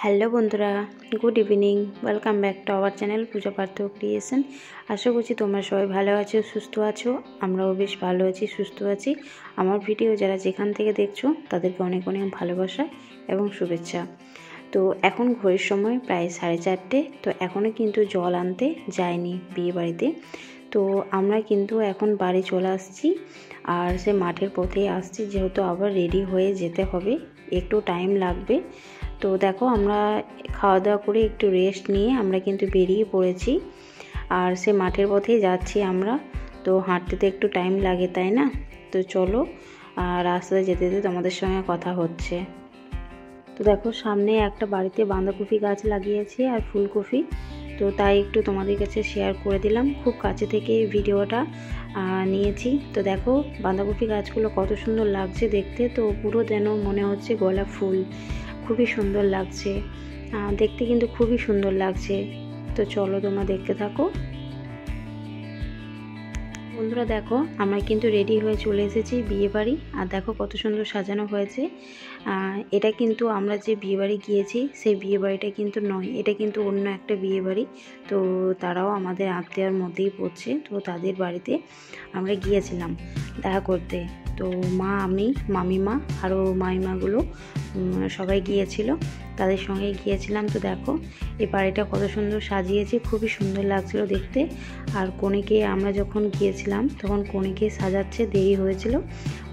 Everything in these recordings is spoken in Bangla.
হ্যালো বন্ধুরা, good evening. Welcome back to our channel Puja Partha creation. আশা করছি তোমরা সবাই ভালো আছো, সুস্থ আছো। আমরাও বেশ ভালো আছি, সুস্থ আছি। আমার ভিডিও যারা যেখান থেকে দেখছো তাদেরকে অনেক অনেক ভালোবাসা এবং শুভেচ্ছা। তো এখন ঘড়ির সময় প্রায় 4:30। তো এখনও কিন্তু জল আনতে যায়নি বিয়ে বাড়িতে। তো আমরা কিন্তু এখন বাড়ি চলে আসছি, আর সে মাঠের পথেই আসছি, যেহেতু আবার রেডি হয়ে যেতে হবে, একটু টাইম লাগবে। তো দেখো, আমরা খাওয়া দাওয়া করে একটু রেস্ট নিয়ে আমরা কিন্তু বেরিয়ে পড়েছি, আর সে মাঠের পথেই যাচ্ছি আমরা। তো হাঁটতে তো একটু টাইম লাগে, তাই না? তো চলো, রাস্তায় যেতে যেতে তোমাদের সঙ্গে কথা হচ্ছে। তো দেখো, সামনে একটা বাড়িতে বাঁধাকপি গাছ লাগিয়েছি আর ফুলকপি, তো তাই একটু তোমাদের কাছে শেয়ার করে দিলাম। খুব কাছে থেকে ভিডিওটা নিয়েছি। তো দেখো, বাঁধাকপি গাছগুলো কত সুন্দর লাগছে দেখতে, তো পুরো যেন মনে হচ্ছে গোলাপ ফুল। খুবই সুন্দর লাগছে দেখতে, কিন্তু খুবই সুন্দর লাগছে। তো চলো, তোমরা দেখতে থাকো। বন্ধুরা দেখো, আমরা কিন্তু রেডি হয়ে চলে এসেছি বিয়ে বাড়ি, আর দেখো কত সুন্দর সাজানো হয়েছে। এটা কিন্তু আমরা যে বিয়ে বাড়ি গিয়েছি সেই বিয়ে বাড়িটা কিন্তু নয়, এটা কিন্তু অন্য একটা বিয়ে বাড়ি। তো তারাও আমাদের আত্মীয়র মধ্যেই পড়ছে, তো তাদের বাড়িতে আমরা গিয়েছিলাম দেখা করতে। তো মা, আমি, মামিমা আরও মামিমাগুলো সবাই গিয়েছিল, তাদের সঙ্গে গিয়েছিলাম। তো দেখো, এই বাড়িটা কত সুন্দর সাজিয়েছে, খুবই সুন্দর লাগছিল দেখতে। আর কনেকে আমরা যখন গিয়েছিলাম তখন কনেকে সাজাচ্ছে, দেরি হয়েছিল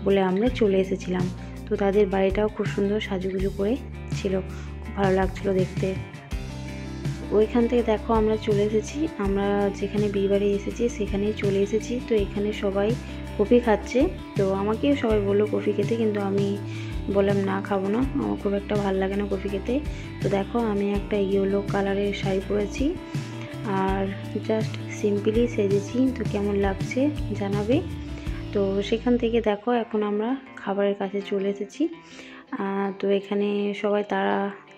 বলে আমরা চলে এসেছিলাম। তো তাদের বাড়িটাও খুব সুন্দর সাজুগুজু করে ছিল, খুব ভালো লাগছিল দেখতে। ওইখান থেকে দেখো আমরা চলে এসেছি, আমরা যেখানে বিয়ে বাড়ি এসেছি সেখানেই চলে এসেছি। তো এখানে সবাই কফি খাচ্ছে, তো আমাকেও সবাই বললো কফি খেতে, কিন্তু আমি বললাম না, খাবো না, আমার খুব একটা ভালো লাগে না কফি খেতে। তো দেখো, আমি একটা ইয়েলো কালারের শাড়ি পরেছি আর জাস্ট সিম্পলি সেজেছি। তো কেমন লাগছে জানাবে। তো সেখান থেকে দেখো, এখন আমরা খাবারের কাছে চলে এসেছি। তো এখানে সবাই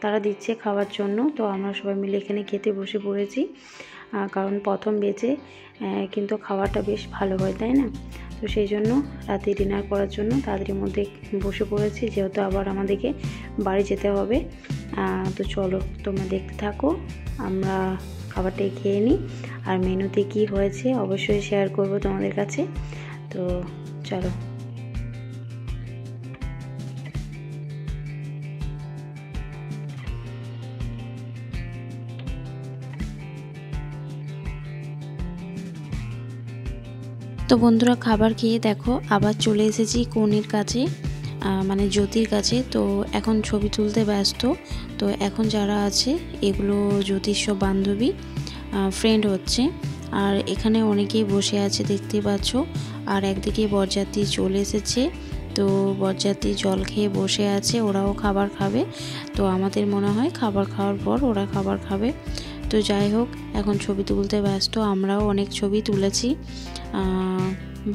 তারা দিচ্ছে খাওয়ার জন্য। তো আমরা সবাই মিলে এখানে খেতে বসে পড়েছি, কারণ প্রথম বেচে কিন্তু খাওয়াটা বেশ ভালো হয়, তাই না? তো সেই জন্য রাতে ডিনার করার জন্য তাদের মধ্যে বসে পড়েছি, যেহেতু আবার আমাদেরকে বাড়ি যেতে হবে। তো চলো, তোমরা দেখতে থাকো, আমরা খাবারটাই খেয়ে নিই। আর মেনুতে কি হয়েছে অবশ্যই শেয়ার করব তোমাদের কাছে। তো চলো। তো বন্ধুরা, খাবার খেয়ে দেখো আবার চলে এসেছি কনের কাছে, মানে জ্যোতির কাছে। তো এখন ছবি তুলতে ব্যস্ত। তো এখন যারা আছে এগুলো জ্যোতির সব বান্ধবী, ফ্রেন্ড হচ্ছে। আর এখানে অনেকেই বসে আছে, দেখতে পাচ্ছ। আর একদিকে বরযাত্রী চলে এসেছে, তো বরযাত্রী জল খেয়ে বসে আছে, ওরাও খাবার খাবে। তো আমাদের মনে হয় খাবার খাওয়ার পর ওরা খাবার খাবে। তো যাই হোক, এখন ছবি তুলতে ব্যস্ত। আমরাও অনেক ছবি তুলেছি,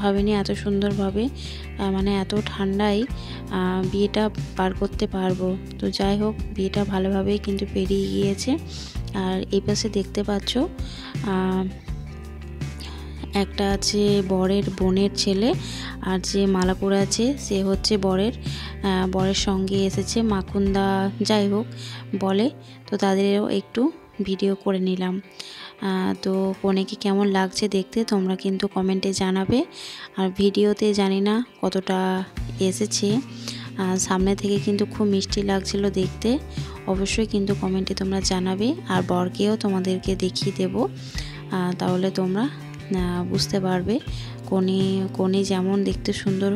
ভাবিনি এত সুন্দরভাবে, মানে এত ঠান্ডায় বিয়েটা পার করতে পারবো। তো যাই হোক, বিয়েটা ভালোভাবেই কিন্তু পেরিয়ে গিয়েছে। আর এই পাশে দেখতে পাচ্ছ একটা আছে বরের বোনের ছেলে, আর যে মালা পরে আছে সে হচ্ছে বরের সঙ্গে এসেছে মাকুন্দা, যাই হোক বলে। তো তাদেরও একটু ভিডিও করে নিলাম। তো কনেকে কেমন লাগছে দেখতে তোমরা কিন্তু কমেন্টে জানাবে। আর ভিডিওতে জানি না কতটা এসেছে, সামনে থেকে কিন্তু খুব মিষ্টি লাগছিল দেখতে। অবশ্যই কিন্তু কমেন্টে তোমরা জানাবে, আর বরকেও তোমাদেরকে দেখিয়ে দেব, তাহলে তোমরা বুঝতে পারবে কনে যেমন দেখতে সুন্দর,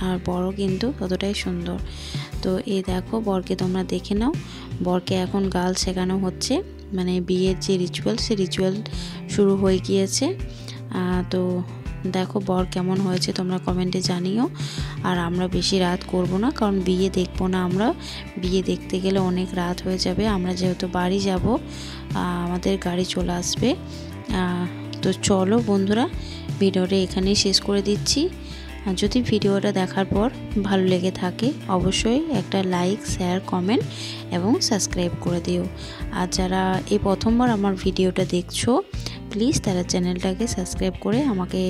আর বড় কিন্তু ততটাই সুন্দর। তো এই দেখো, বরকে তোমরা দেখে নাও। বরকে এখন গাল শেখানো হচ্ছে, মানে বিয়ের যে রিচুয়াল, সে রিচুয়াল শুরু হয়ে গিয়েছে। তো দেখো বর কেমন হয়েছে তোমরা কমেন্টে জানিও। আর আমরা বেশি রাত করব না, কারণ বিয়ে দেখবো না আমরা। বিয়ে দেখতে গেলে অনেক রাত হয়ে যাবে। আমরা যেহেতু বাড়ি যাব, আমাদের গাড়ি চলে আসবে। তো চলো বন্ধুরা, ভিডিওটা এখানেই শেষ করে দিচ্ছি। যদি ভিডিওটা দেখার পর ভালো লেগে থাকে অবশ্যই একটা লাইক, শেয়ার, কমেন্ট এবং সাবস্ক্রাইব করে দিও। আর যারা এই প্রথমবার আমার ভিডিওটা দেখছো, প্লিজ তারা চ্যানেলটাকে সাবস্ক্রাইব করে আমাকে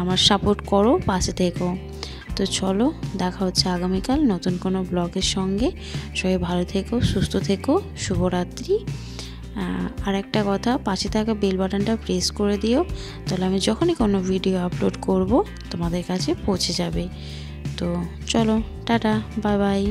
আমার সাপোর্ট করো, পাশে থেকো। তো চলো, দেখা হচ্ছে আগামীকাল নতুন কোনো ব্লগের সঙ্গে। সবাই ভালো থেকো, সুস্থ থেকো, শুভরাত্রি। আর একটা কথা, পাশে থাকা বেল বাটনটা প্রেস করে দিও, তাহলে আমি যখনই কোনো ভিডিও আপলোড করব তোমাদের কাছে পৌঁছে যাবে। তো চলো, টাটা, বাই বাই।